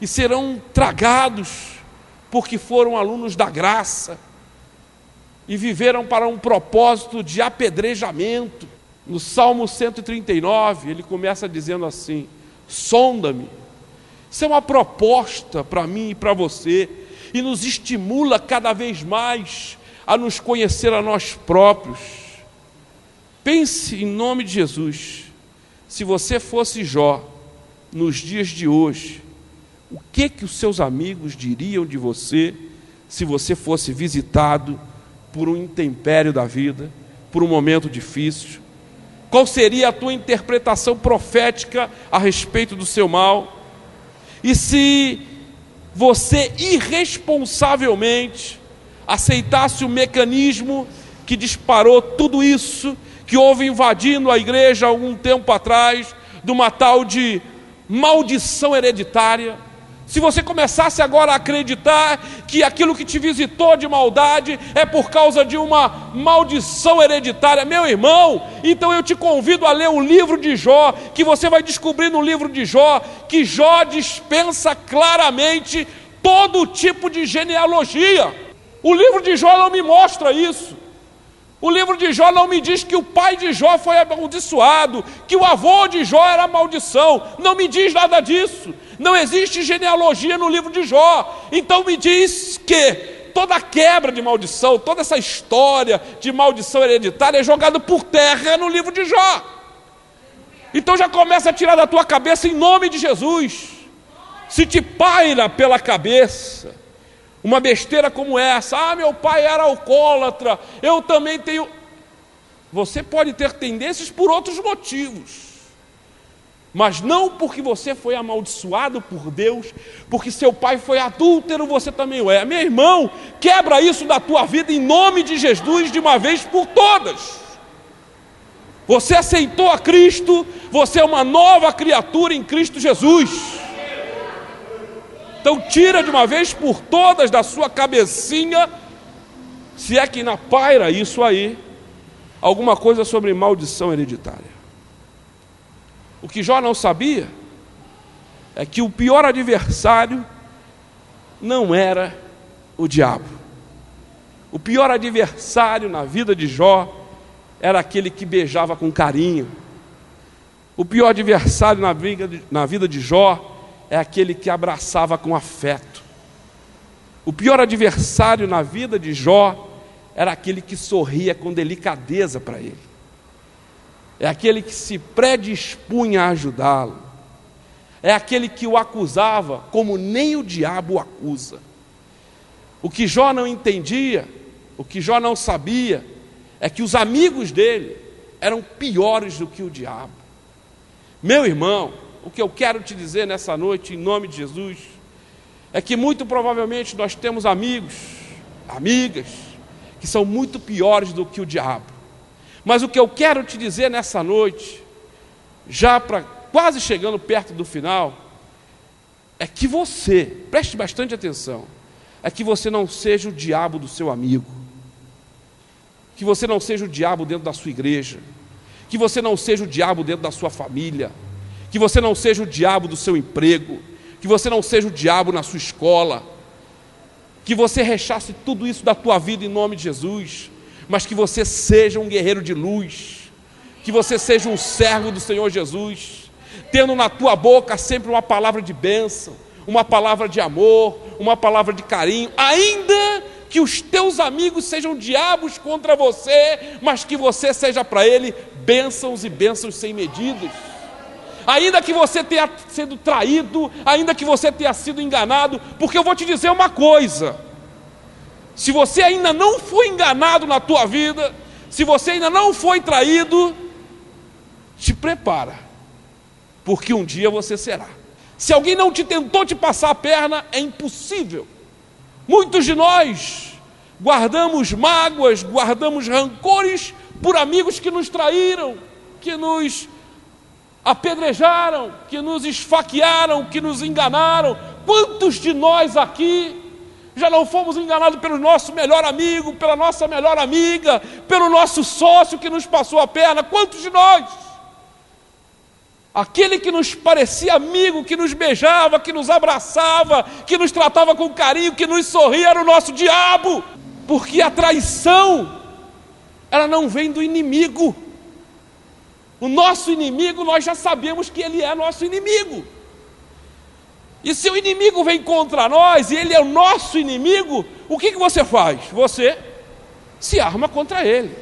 Speaker 1: e serão tragados, porque foram alunos da graça e viveram para um propósito de apedrejamento. No Salmo 139, ele começa dizendo assim: sonda-me. Isso é uma proposta para mim e para você, e nos estimula cada vez mais a nos conhecer a nós próprios. Pense em nome de Jesus, se você fosse Jó, nos dias de hoje, o que os seus amigos diriam de você se você fosse visitado por um intempério da vida, por um momento difícil? Qual seria a tua interpretação profética a respeito do seu mal? E se você irresponsavelmente aceitasse o mecanismo que disparou tudo isso, que houve invadindo a igreja há algum tempo atrás, de uma tal de maldição hereditária, Se você começasse agora a acreditar que aquilo que te visitou de maldade é por causa de uma maldição hereditária, meu irmão, então eu te convido a ler o livro de Jó, que você vai descobrir no livro de Jó, que Jó dispensa claramente todo tipo de genealogia. O livro de Jó não me mostra isso. O livro de Jó não me diz que o pai de Jó foi amaldiçoado, que o avô de Jó era maldição. Não me diz nada disso. Não existe genealogia no livro de Jó. Então me diz que toda a quebra de maldição, toda essa história de maldição hereditária é jogada por terra no livro de Jó. Então já começa a tirar da tua cabeça em nome de Jesus. Se te paira pela cabeça uma besteira como essa, meu pai era alcoólatra, eu também tenho. Você pode ter tendências por outros motivos, mas não porque você foi amaldiçoado por Deus, porque seu pai foi adúltero, você também o é. Meu irmão, quebra isso da tua vida em nome de Jesus de uma vez por todas. Você aceitou a Cristo, você é uma nova criatura em Cristo Jesus. Então tira de uma vez por todas da sua cabecinha, se é que ainda paira isso aí, alguma coisa sobre maldição hereditária. O que Jó não sabia é que o pior adversário não era o diabo. O pior adversário na vida de Jó era aquele que beijava com carinho. O pior adversário na vida de Jó é aquele que abraçava com afeto. O pior adversário na vida de Jó era aquele que sorria com delicadeza para ele. É aquele que se predispunha a ajudá-lo. É aquele que o acusava como nem o diabo o acusa. O que Jó não entendia, o que Jó não sabia, é que os amigos dele eram piores do que o diabo. Meu irmão, o que eu quero te dizer nessa noite, em nome de Jesus, é que muito provavelmente nós temos amigos, amigas, que são muito piores do que o diabo. Mas o que eu quero te dizer nessa noite, já para quase chegando perto do final, é que você, preste bastante atenção, é que você não seja o diabo do seu amigo, que você não seja o diabo dentro da sua igreja, que você não seja o diabo dentro da sua família, que você não seja o diabo do seu emprego, que você não seja o diabo na sua escola, que você rechace tudo isso da tua vida em nome de Jesus, mas que você seja um guerreiro de luz, que você seja um servo do Senhor Jesus, tendo na tua boca sempre uma palavra de bênção, uma palavra de amor, uma palavra de carinho, ainda que os teus amigos sejam diabos contra você, mas que você seja para ele bênçãos e bênçãos sem medidas. Ainda que você tenha sido traído, ainda que você tenha sido enganado, porque eu vou te dizer uma coisa: se você ainda não foi enganado na tua vida, se você ainda não foi traído, te prepara, porque um dia você será. Se alguém não te tentou te passar a perna, é impossível. Muitos de nós guardamos mágoas, guardamos rancores por amigos que nos traíram, que nos apedrejaram, que nos esfaquearam, que nos enganaram. Quantos de nós aqui já não fomos enganados pelo nosso melhor amigo, pela nossa melhor amiga, pelo nosso sócio que nos passou a perna? Quantos de nós? Aquele que nos parecia amigo, que nos beijava, que nos abraçava, que nos tratava com carinho, que nos sorria, era o nosso diabo. Porque a traição, ela não vem do inimigo. O nosso inimigo, nós já sabemos que ele é nosso inimigo. E se o inimigo vem contra nós, e ele é o nosso inimigo, o que você faz? Você se arma contra ele.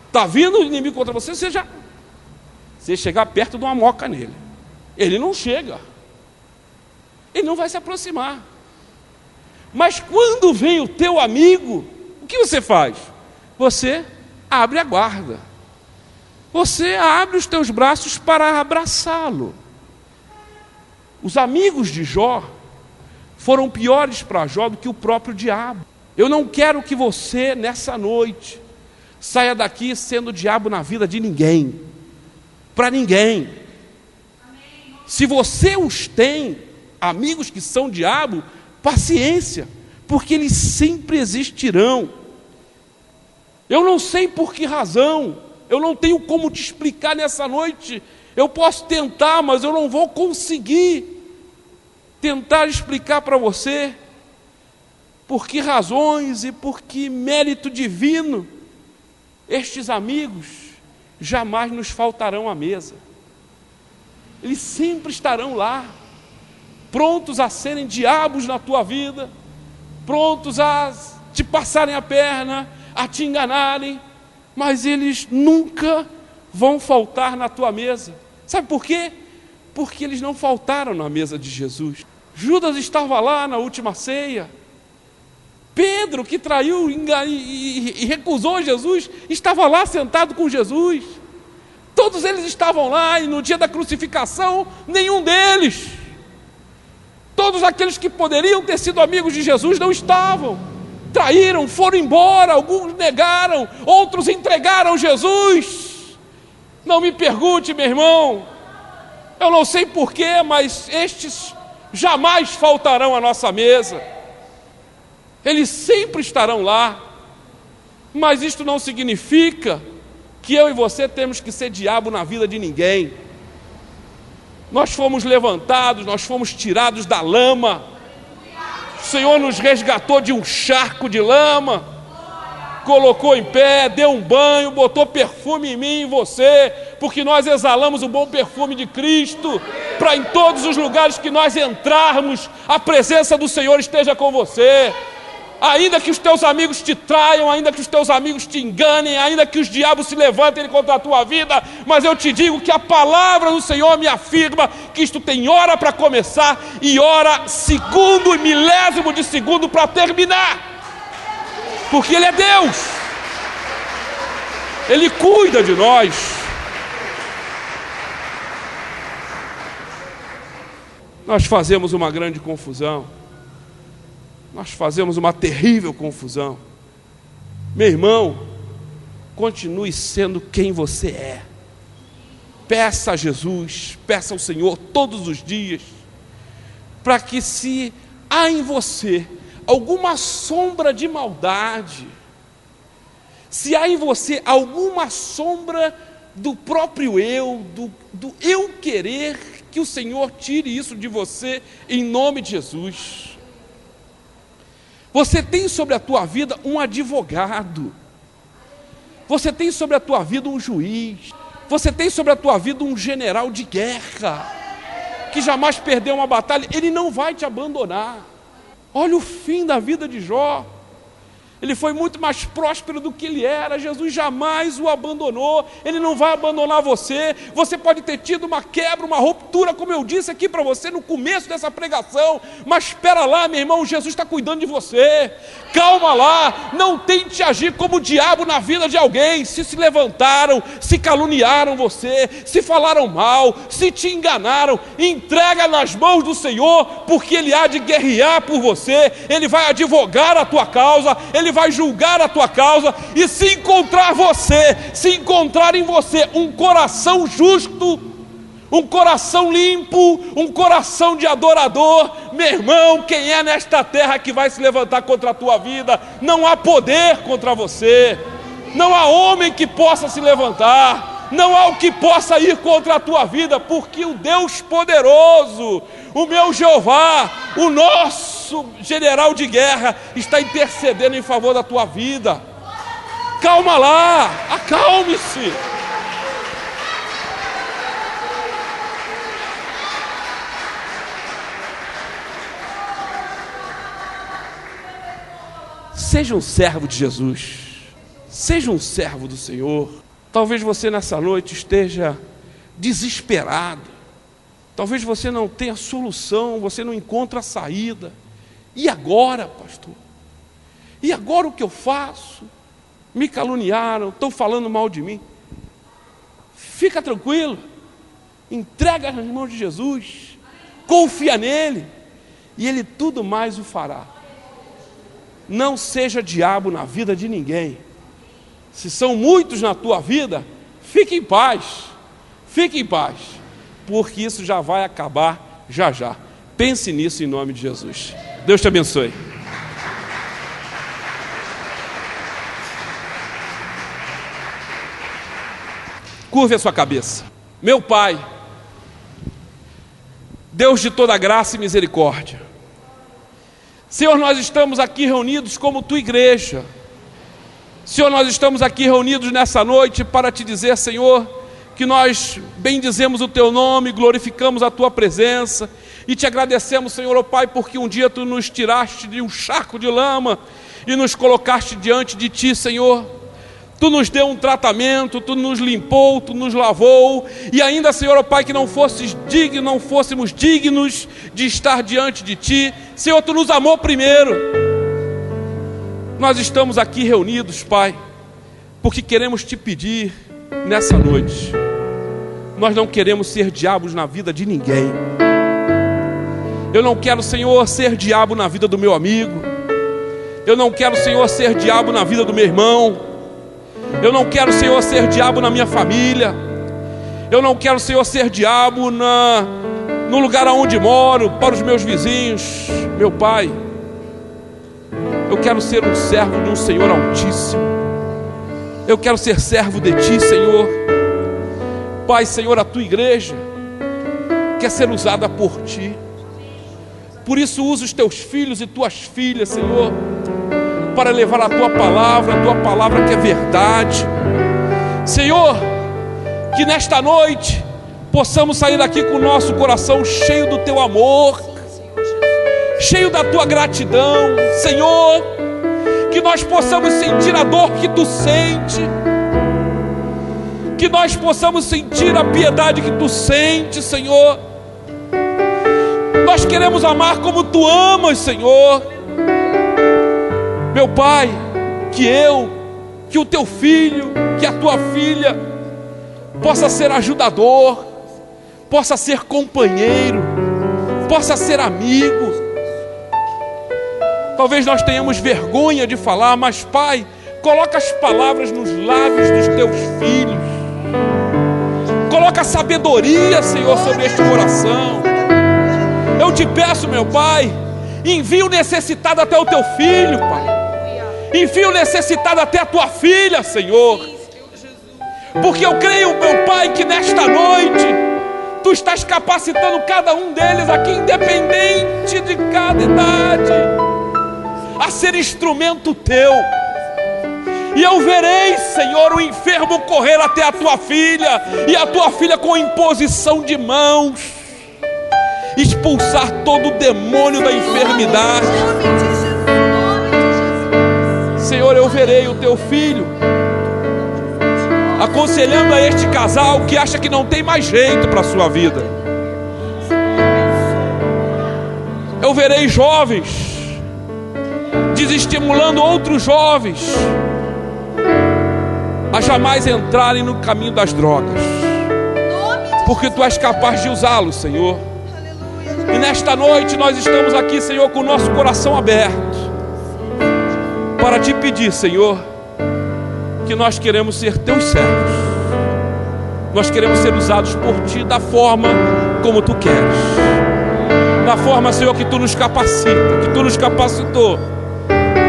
Speaker 1: Está vindo o inimigo contra você, você chegar perto de uma moca nele. Ele não chega. Ele não vai se aproximar. Mas quando vem o teu amigo, o que você faz? Você abre a guarda. Você abre os teus braços para abraçá-lo. Os amigos de Jó foram piores para Jó do que o próprio diabo. Eu não quero que você, nessa noite, saia daqui sendo o diabo na vida de ninguém. Para ninguém. Se você os tem, amigos que são diabo, paciência, porque eles sempre existirão. Eu não sei por que razão, eu não tenho como te explicar nessa noite. Eu posso tentar, mas eu não vou conseguir tentar explicar para você por que razões e por que mérito divino estes amigos jamais nos faltarão à mesa. Eles sempre estarão lá, prontos a serem diabos na tua vida, prontos a te passarem a perna, a te enganarem, mas eles nunca vão faltar na tua mesa. Sabe por quê? Porque eles não faltaram na mesa de Jesus. Judas estava lá na última ceia. Pedro, que traiu e recusou Jesus, estava lá sentado com Jesus. Todos eles estavam lá, e no dia da crucificação, nenhum deles. Todos aqueles que poderiam ter sido amigos de Jesus não estavam. Traíram, foram embora, alguns negaram, outros entregaram Jesus. Não me pergunte, meu irmão, eu não sei porquê, mas estes jamais faltarão à nossa mesa. Eles sempre estarão lá. Mas isto não significa que eu e você temos que ser diabo na vida de ninguém. Nós fomos levantados, nós fomos tirados da lama. O Senhor nos resgatou de um charco de lama, colocou em pé, deu um banho, botou perfume em mim e em você, porque nós exalamos o bom perfume de Cristo, para em todos os lugares que nós entrarmos, a presença do Senhor esteja com você. Ainda que os teus amigos te traiam, ainda que os teus amigos te enganem, ainda que os diabos se levantem contra a tua vida, mas eu te digo que a palavra do Senhor me afirma que isto tem hora para começar e hora, segundo e milésimo de segundo para terminar, porque Ele é Deus, Ele cuida de nós. Nós fazemos uma grande confusão. Nós fazemos uma terrível confusão. Meu irmão, continue sendo quem você é. Peça a Jesus, peça ao Senhor todos os dias, para que se há em você alguma sombra de maldade, se há em você alguma sombra do próprio eu, do eu querer, que o Senhor tire isso de você em nome de Jesus. Você tem sobre a tua vida um advogado. Você tem sobre a tua vida um juiz. Você tem sobre a tua vida um general de guerra, que jamais perdeu uma batalha. Ele não vai te abandonar. Olha o fim da vida de Jó. Ele foi muito mais próspero do que ele era. Jesus jamais o abandonou. Ele não vai abandonar você. Você pode ter tido uma quebra, uma ruptura, como eu disse aqui para você no começo dessa pregação, mas espera lá, meu irmão, Jesus está cuidando de você. Calma lá, não tente agir como o diabo na vida de alguém. Se levantaram, se caluniaram você, se falaram mal, se te enganaram, entrega nas mãos do Senhor, porque Ele há de guerrear por você. Ele vai advogar a tua causa, Ele vai julgar a tua causa. E se encontrar em você um coração justo, um coração limpo, um coração de adorador, meu irmão, quem é nesta terra que vai se levantar contra a tua vida? Não há poder contra você, não há homem que possa se levantar, não há o que possa ir contra a tua vida, porque o Deus poderoso, o meu Jeová, o nosso general de guerra, está intercedendo em favor da tua vida. Calma lá, acalme-se. Seja um servo de Jesus, seja um servo do Senhor. Talvez você nessa noite esteja desesperado, talvez você não tenha solução, você não encontra a saída. E agora, pastor? E agora o que eu faço? Me caluniaram, estão falando mal de mim. Fica tranquilo, entrega nas mãos de Jesus, confia nele, e Ele tudo mais o fará. Não seja diabo na vida de ninguém. Se são muitos na tua vida, fique em paz, fique em paz. porque isso já vai acabar já já. Pense nisso em nome de Jesus. Deus te abençoe. Curve a sua cabeça. Meu Pai, Deus de toda graça e misericórdia, Senhor, nós estamos aqui reunidos como tua igreja. Senhor, nós estamos aqui reunidos nessa noite para te dizer, Senhor, que nós bendizemos o teu nome, glorificamos a tua presença e te agradecemos, Senhor, ó Pai, porque um dia tu nos tiraste de um charco de lama e nos colocaste diante de ti, Senhor. Tu nos deu um tratamento, tu nos limpou, tu nos lavou, e ainda, Senhor, ó Pai, que não fôssemos dignos de estar diante de ti, Senhor, tu nos amou primeiro. Nós estamos aqui reunidos, Pai, porque queremos te pedir nessa noite. Nós não queremos ser diabos na vida de ninguém. Eu não quero, Senhor, ser diabo na vida do meu amigo. Eu não quero, Senhor, ser diabo na vida do meu irmão. Eu não quero, Senhor, ser diabo na minha família. Eu não quero, Senhor, ser diabo no lugar onde moro, para os meus vizinhos. Meu Pai, eu quero ser um servo de um Senhor Altíssimo. Eu quero ser servo de Ti, Senhor. Pai, Senhor, a Tua igreja quer ser usada por Ti. Por isso usa os Teus filhos e Tuas filhas, Senhor, para levar a Tua palavra que é verdade. Senhor, que nesta noite possamos sair daqui com o nosso coração cheio do Teu amor, cheio da Tua gratidão, Senhor, que nós possamos sentir a dor que Tu sente, que nós possamos sentir a piedade que Tu sente, Senhor. Nós queremos amar como Tu amas, Senhor. Meu Pai, que o Teu filho, que a Tua filha possa ser ajudador, possa ser companheiro, possa ser amigo. Talvez nós tenhamos vergonha de falar, mas Pai, coloca as palavras nos lábios dos Teus filhos. Coloca sabedoria, Senhor, sobre este coração. Eu te peço, meu Pai, envia o necessitado até o Teu filho, Pai. Envia o necessitado até a Tua filha, Senhor. Porque eu creio, meu Pai, que nesta noite Tu estás capacitando cada um deles aqui, independente de cada idade, a ser instrumento Teu. E eu verei, Senhor, o enfermo correr até a Tua filha, e a Tua filha com imposição de mãos expulsar todo o demônio da enfermidade. Senhor, eu verei o Teu filho aconselhando a este casal que acha que não tem mais jeito para a sua vida. Eu verei jovens desestimulando outros jovens a jamais entrarem no caminho das drogas, porque Tu és capaz de usá-los, Senhor. E nesta noite nós estamos aqui, Senhor, com o nosso coração aberto para Te pedir, Senhor, que nós queremos ser Teus servos. Nós queremos ser usados por Ti da forma como Tu queres, da forma, Senhor, que Tu nos capacita, que Tu nos capacitou.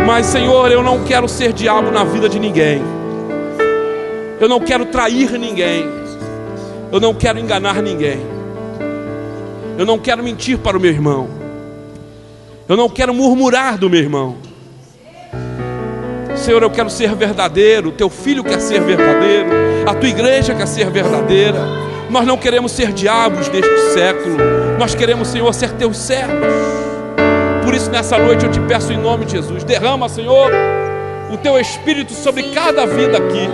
Speaker 1: Mas, Senhor, eu não quero ser diabo na vida de ninguém. Eu não quero trair ninguém. Eu não quero enganar ninguém. Eu não quero mentir para o meu irmão. Eu não quero murmurar do meu irmão. Senhor, eu quero ser verdadeiro. O Teu filho quer ser verdadeiro. A Tua igreja quer ser verdadeira. Nós não queremos ser diabos deste século. Nós queremos, Senhor, ser Teus servos. Por isso, nessa noite eu Te peço em nome de Jesus, derrama, Senhor, o Teu Espírito sobre cada vida aqui.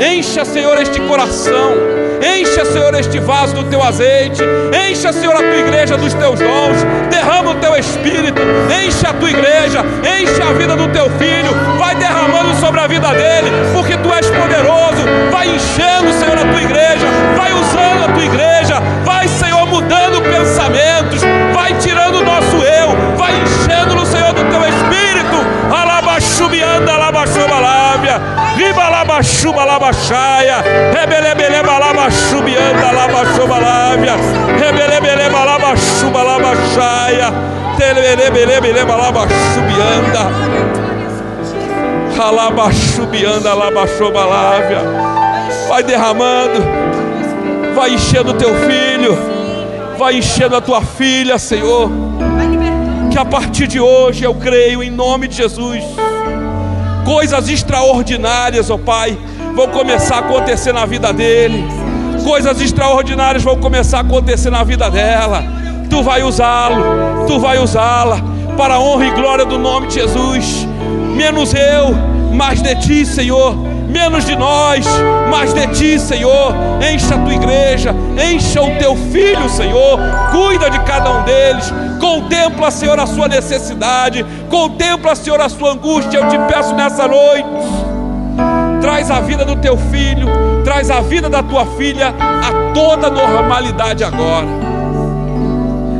Speaker 1: Encha, Senhor, este coração. Encha, Senhor, este vaso do Teu azeite. Encha, Senhor, a Tua igreja dos Teus dons. Derrama o Teu Espírito. Encha a Tua igreja. Encha a vida do Teu filho. Vai derramando sobre a vida dele, porque Tu és poderoso. Vai enchendo, Senhor, a Tua igreja. Vai usando a Tua igreja. Vai, Senhor, mudando pensamentos. Vai tirando o nosso eu. Vai enchendo-no, Senhor, do Teu Espírito. Alabaxubianda, alabaxubalábia. Riba, alabaxuba, alabaxaia. Rebelebeleba, alabaxuba. Labachubianda, labachobalávia, rebelebeleba, labachubalabachaya, telebelebeleba, labachubianda, alabachubianda, labachobalávia. Vai derramando, vai enchendo o teu filho, vai enchendo a tua filha, Senhor. Que a partir de hoje eu creio em nome de Jesus, coisas extraordinárias, ó Pai, vão começar a acontecer na vida dele. Coisas extraordinárias vão começar a acontecer na vida dela. Tu vai usá-lo, tu vai usá-la para a honra e glória do nome de Jesus. Menos eu, mais de ti, Senhor. Menos de nós, mais de ti, Senhor. Encha a tua igreja, encha o teu filho, Senhor. Cuida de cada um deles. Contempla, Senhor, a sua necessidade. Contempla, Senhor, a sua angústia. Eu te peço nessa noite, traz a vida do teu filho, traz a vida da tua filha a toda normalidade agora,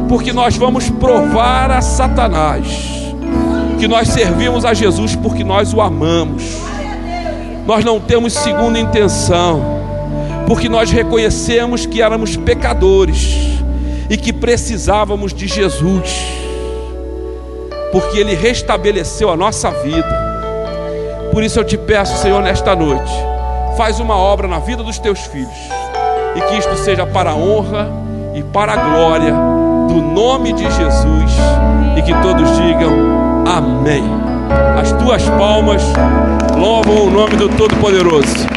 Speaker 1: porque nós vamos provar a Satanás que nós servimos a Jesus porque nós o amamos. Nós não temos segunda intenção, porque nós reconhecemos que éramos pecadores e que precisávamos de Jesus, porque Ele restabeleceu a nossa vida. Por isso eu te peço, Senhor, nesta noite, faz uma obra na vida dos teus filhos, e que isto seja para a honra e para a glória do nome de Jesus, e que todos digam amém. As tuas palmas louvam o nome do Todo-Poderoso.